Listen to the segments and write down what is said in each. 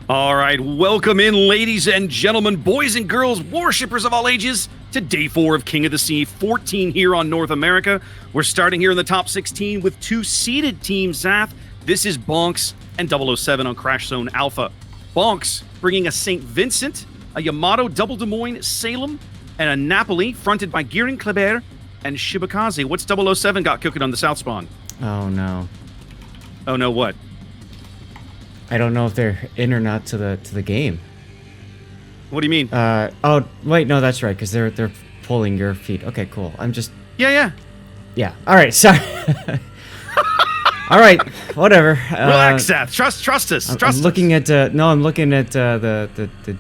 All right, welcome in, ladies and gentlemen, boys and girls, worshippers of all ages, to Day 4 of King of the Sea, 14 here on North America. We're starting here in the top 16 with two seeded teams, Zath. This is BONKS and OO7 on Crash Zone Alpha. BONKS bringing a St. Vincent, a Yamato, double Des Moines, Salem, and a Napoli, fronted by Guerin Kleber and Shibakaze. What's OO7 got cooking on the South Spawn? Oh, no. Oh, no, what? I don't know if they're in or not to the game. What do you mean? Oh, wait, no, that's right, because they're pulling your feet. Okay, cool. I'm just... Yeah. All right, sorry. All right, whatever. Relax, Seth. Trust us. I'm looking at the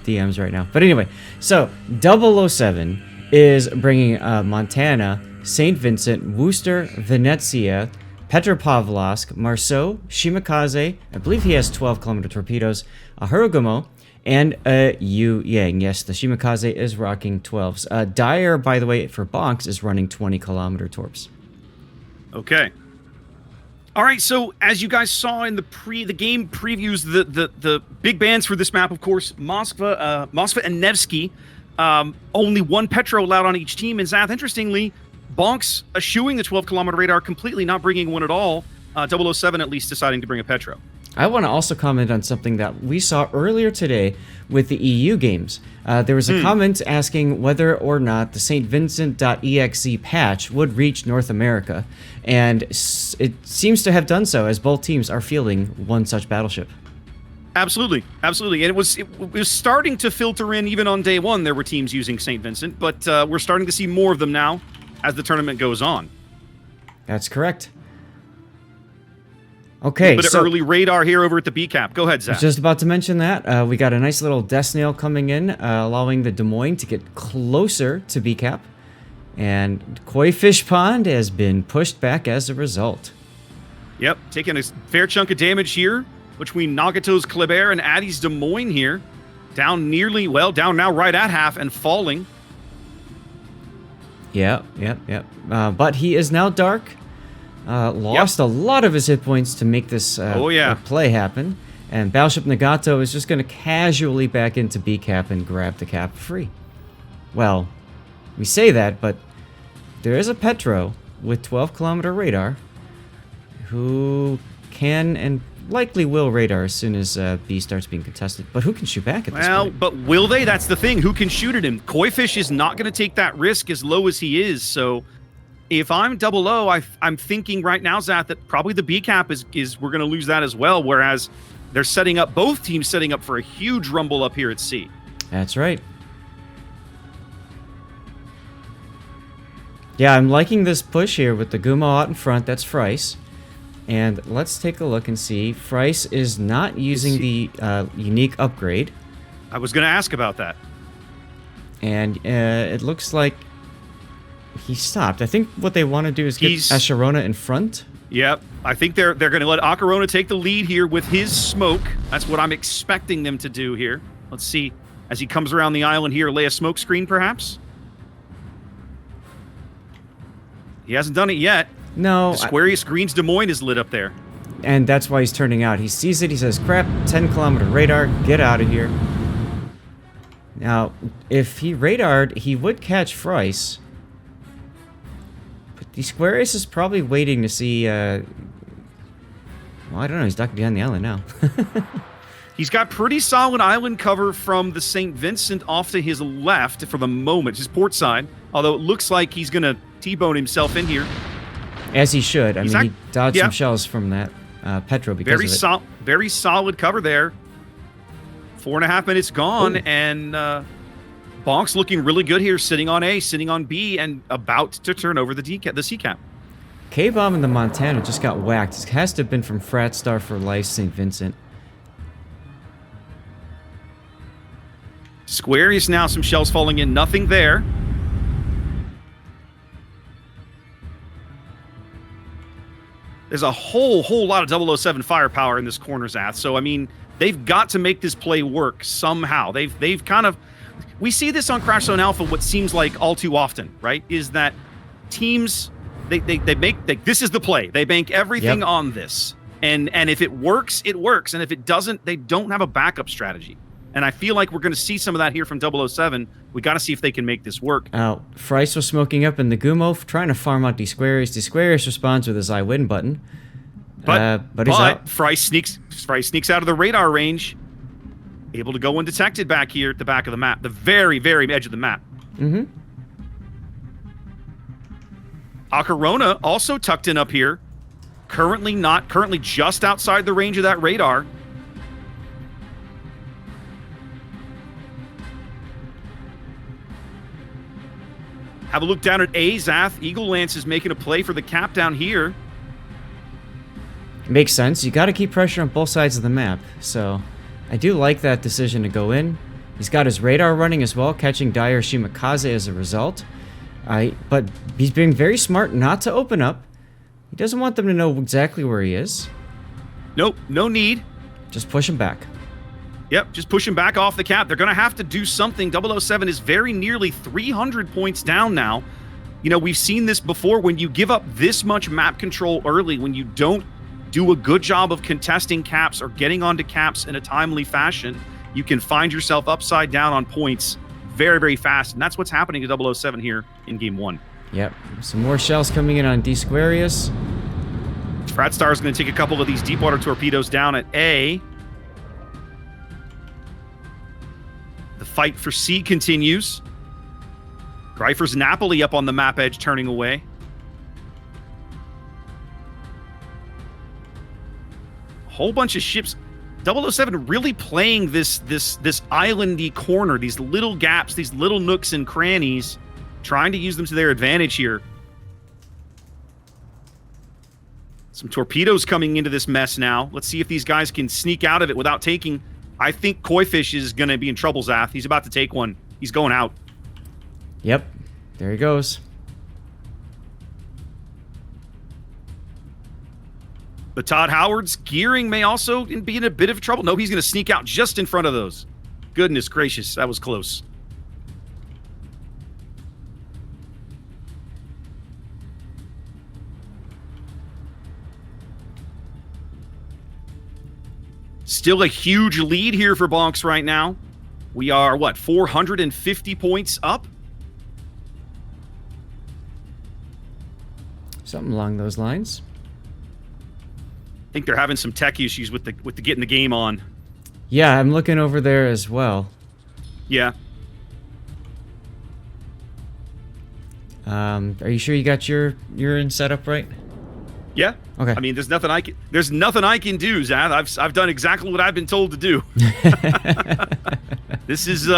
DMs right now. But anyway, so OO7 is bringing Montana, St. Vincent, Worcester, Venezia, Petropavlovsk, Marceau, Shimakaze, I believe he has 12-kilometer torpedoes, Harugumo, and Yu Yang. Yes, the Shimakaze is rocking 12s. Dyer, by the way, for BONKS, is running 20-kilometer torps. Okay. All right, so as you guys saw in the game previews, the big bands for this map, of course, Moskva and Nevsky. Only one Petro allowed on each team. And Zath, interestingly, BONKS eschewing the 12-kilometer radar, completely not bringing one at all. OO7 at least deciding to bring a Petro. I want to also comment on something that we saw earlier today with the EU games. There was a comment asking whether or not the St. Vincent.exe patch would reach North America, and it seems to have done so, as both teams are fielding one such battleship. Absolutely. And it was starting to filter in. Even on day one, there were teams using St. Vincent, but we're starting to see more of them now as the tournament goes on. That's correct. Okay, but so early radar here over at the B-Cap. Go ahead, Zach. I was just about to mention that. We got a nice little death snail coming in, allowing the Des Moines to get closer to B-Cap. And Koi Fish Pond has been pushed back as a result. Yep, taking a fair chunk of damage here between Nagato's Kleber and Addy's Des Moines here. Down now right at half and falling. Yep. But he is now dark. Lost a lot of his hit points to make this play happen. And Battleship Nagato is just going to casually back into B-Cap and grab the cap free. Well, we say that, but there is a Petro with 12-kilometer radar who can and likely will radar as soon as B starts being contested. But who can shoot back at this point? But will they? That's the thing. Who can shoot at him? Koi Fish is not going to take that risk as low as he is, so... If I'm OO, I'm thinking right now, Zach, that probably the B-Cap is we're going to lose that as well, whereas they're setting up, both teams setting up for a huge rumble up here at sea. That's right. Yeah, I'm liking this push here with the Gumo out in front. That's Frice. And let's take a look and see. Frice is not using the unique upgrade. I was going to ask about that. And it looks like he stopped. I think what they want to do is get Asherona in front. Yep. I think they're going to let Akarona take the lead here with his smoke. That's what I'm expecting them to do here. Let's see. As he comes around the island here, lay a smoke screen, perhaps? He hasn't done it yet. No. The Squarius Green's Des Moines is lit up there. And that's why he's turning out. He sees it. He says, crap, 10-kilometer radar. Get out of here. Now, if he radared, he would catch Frice. The Squarius is probably waiting to see, well, I don't know, he's ducking behind the island now. He's got pretty solid island cover from the St. Vincent off to his left for the moment, his port side, although it looks like he's going to T-bone himself in here. As he should. I mean, he dodged some shells from that Petro because of it. Very solid cover there. 4.5 minutes gone, and... BONKS looking really good here, sitting on A, sitting on B, and about to turn over the C-Cap. K-Bomb and the Montana just got whacked. It has to have been from Frat Star for Life St. Vincent. Squarius now, some shells falling in, nothing there. There's a whole lot of OO7 firepower in this corner, Zath. So, I mean, they've got to make this play work somehow. They've kind of... We see this on Crash Zone Alpha, what seems like all too often, right? Is that teams, they make, this is the play. They bank everything on this. And if it works, it works. And if it doesn't, they don't have a backup strategy. And I feel like we're going to see some of that here from 007. We got to see if they can make this work. Fryce was smoking up in the Gumo, trying to farm out Disquarius. Disquarius responds with his I win button. But he's out. Fryce sneaks out of the radar range. Able to go undetected back here at the back of the map. The very, very edge of the map. Mm-hmm. Acarona also tucked in up here. Currently just outside the range of that radar. Have a look down at A, Zath. Eagle Lance is making a play for the cap down here. Makes sense. You got to keep pressure on both sides of the map. So I do like that decision to go in. He's got his radar running as well, catching Dyer Shimakaze as a result. But he's being very smart not to open up. He doesn't want them to know exactly where he is. Nope, no need. Just push him back. Yep, just push him back off the cap. They're going to have to do something. 007 is very nearly 300 points down now. You know, we've seen this before. When you give up this much map control early, when you don't do a good job of contesting caps or getting onto caps in a timely fashion, you can find yourself upside down on points very, very fast. And that's what's happening to 007 here in Game 1. Yep, some more shells coming in on Disquarius. Fratstar is going to take a couple of these deep water torpedoes down at A. The fight for C continues. Greifer's Napoli up on the map edge, turning away. A whole bunch of ships. 007 really playing this islandy corner, these little gaps, these little nooks and crannies, trying to use them to their advantage here. Some torpedoes coming into this mess now. Let's see if these guys can sneak out of it without taking... I think Koifish is going to be in trouble, Zath. He's about to take one. He's going out. Yep. There he goes. But Todd Howard's gearing may also be in a bit of trouble. No, he's going to sneak out just in front of those. Goodness gracious, that was close. Still a huge lead here for Bonks right now. We are, 450 points up? Something along those lines. I think they're having some tech issues with the getting the game on. Yeah, I'm looking over there as well. Yeah. Are you sure you got your in setup right? Yeah. Okay. I mean, there's nothing I can do, Zath. I've done exactly what I've been told to do. This is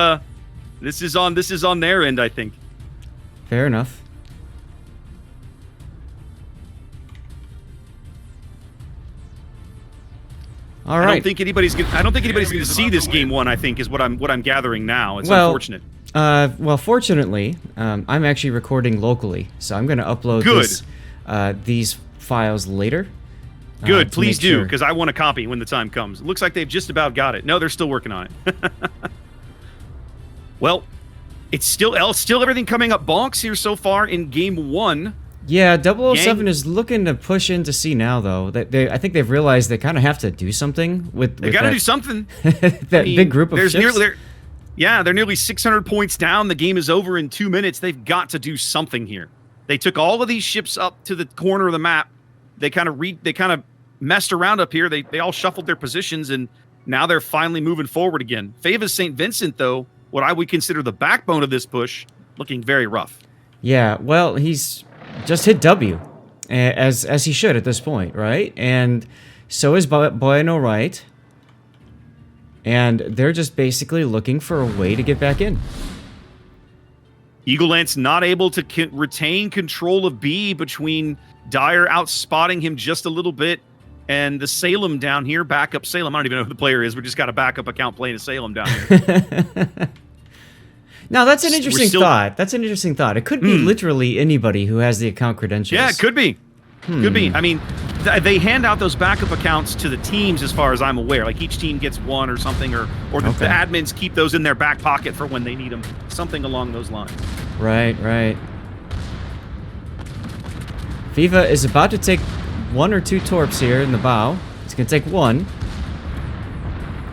on their end, I think. Fair enough. All right. I don't think anybody's gonna see this Game 1. I think is what I'm gathering now. It's unfortunate. Well, fortunately, I'm actually recording locally, so I'm going to upload these files later. Good, please do, because I want a copy when the time comes. It looks like they've just about got it. No, they're still working on it. Well, it's still everything coming up bonks here so far in Game 1. Yeah, 007 is looking to push into C now, though. I think they've realized they kind of have to do something with They got to do something. Big group of ships. They're nearly 600 points down. The game is over in 2 minutes. They've got to do something here. They took all of these ships up to the corner of the map. They kind of messed around up here. They all shuffled their positions, and now they're finally moving forward again. Favas St. Vincent, though, what I would consider the backbone of this push, looking very rough. Yeah, well, he's just hit W, as he should at this point, right? And so is Bueno Wright. And they're just basically looking for a way to get back in. Eagle Lance not able to retain control of B between Dyer outspotting him just a little bit and the Salem down here, backup Salem. I don't even know who the player is. We just got a backup account playing a Salem down here. Now, that's an interesting thought. That's an interesting thought. It could be literally anybody who has the account credentials. Yeah, it could be. Could be. I mean, they hand out those backup accounts to the teams as far as I'm aware. Like each team gets one or something, or the admins keep those in their back pocket for when they need them. Something along those lines. Right. FIFA is about to take one or two torps here in the bow. It's going to take one.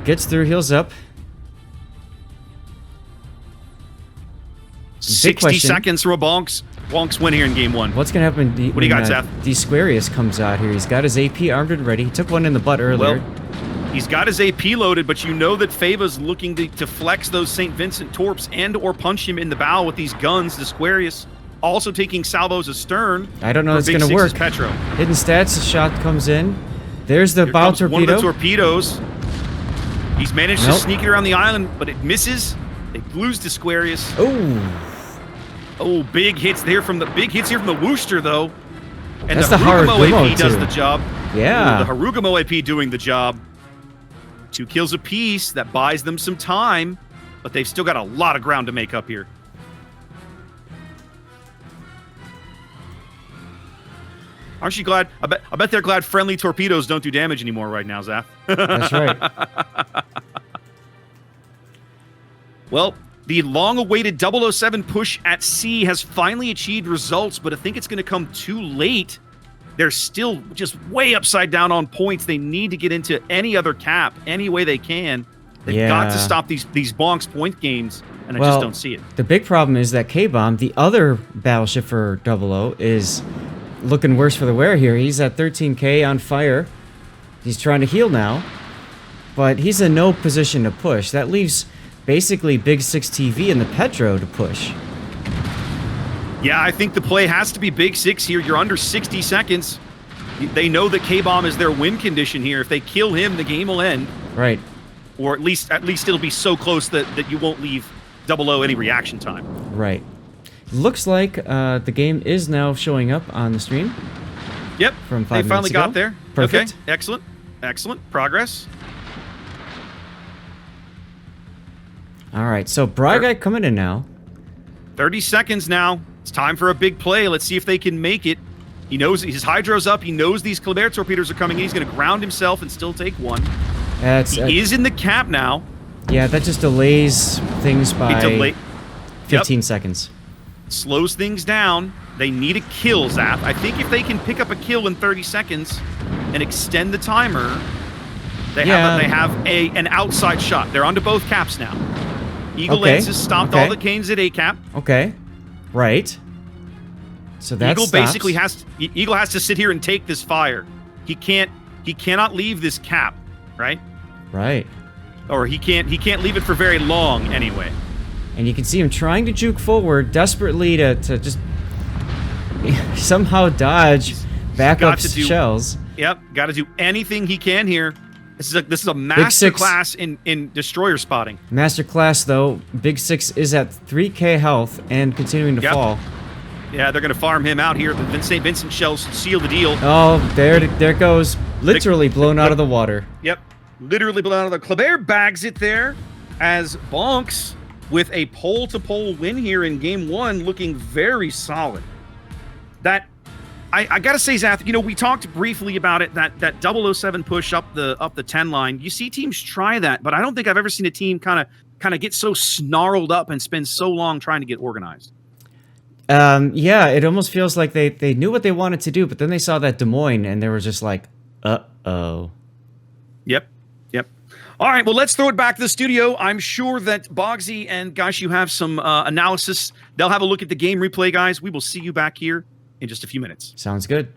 Gets through, heals up. 60 seconds from a Bonks. Bonks win here in game one. What's going to happen what do you got, Seth? Squarius comes out here. He's got his AP armed and ready. He took one in the butt earlier. Well, he's got his AP loaded, but you know that Fava's looking to flex those St. Vincent torps and or punch him in the bow with these guns. The Squarius also taking salvos astern. I don't know if it's going to work. Petro. Hidden stats, a shot comes in. There's the bow torpedo. One of the torpedoes. He's managed to sneak it around the island, but it misses. They lose to Squarius. Oh, big hits here from the Wooster, though. And that's the Harugamo AP does too. the job. Yeah. Ooh, the Harugamo AP doing the job. 2 kills apiece. That buys them some time, but they've still got a lot of ground to make up here. Aren't you glad? I bet they're glad friendly torpedoes don't do damage anymore right now, Zaf. That's right. Well, the long-awaited 007 push at sea has finally achieved results, but I think it's going to come too late. They're still just way upside down on points. They need to get into any other cap any way they can. They've got to stop these Bonks point games, and I just don't see it. The big problem is that K-Bomb, the other battleship for 00, is looking worse for the wear here. He's at 13K on fire. He's trying to heal now, but he's in no position to push. That leaves basically Big 6 TV and the Petro to push. Yeah, I think the play has to be Big 6 here. You're under 60 seconds. They know that K-Bomb is their win condition here. If they kill him, the game will end. Right. Or at least it'll be so close that you won't leave 00 any reaction time. Right. Looks like the game is now showing up on the stream. Yep. From 5 minutes ago. They finally got there. Perfect. Okay. Excellent. Excellent. Progress. All right. So Braga coming in now. 30 seconds now. It's time for a big play. Let's see if they can make it. He knows his hydro's up. He knows these Kleber torpedoes are coming in. He's going to ground himself and still take one. He is in the cap now. Yeah, that just delays things by 15 seconds. Slows things down. They need a kill, Zap. I think if they can pick up a kill in 30 seconds and extend the timer, they have an outside shot. They're onto both caps now. Eagle Lens has stopped all the canes at A cap. Okay. Right. So that Eagle basically Eagle has to sit here and take this fire. He cannot leave this cap, right? Right. Or he can't leave it for very long anyway. And you can see him trying to juke forward desperately to just somehow dodge backup shells. Yep, got to do anything he can here. This is a master class in destroyer spotting. Master class though. Big 6 is at 3K health and continuing to fall. Yeah, they're going to farm him out here. The St. Vincent shells seal the deal. Oh, there it goes. Literally blown out of the water. Yep, literally blown out of the... Kleber bags it there as Bonks with a pole-to-pole win here in game one, looking very solid. That... I gotta say, Zath, you know, we talked briefly about it, that 007 push up the 10 line. You see teams try that, but I don't think I've ever seen a team kind of get so snarled up and spend so long trying to get organized. Yeah, it almost feels like they knew what they wanted to do, but then they saw that Des Moines and they were just like, uh-oh. Yep. All right, well, let's throw it back to the studio. I'm sure that Bogsy and Gosh, you have some analysis. They'll have a look at the game replay, guys. We will see you back here in just a few minutes. Sounds good.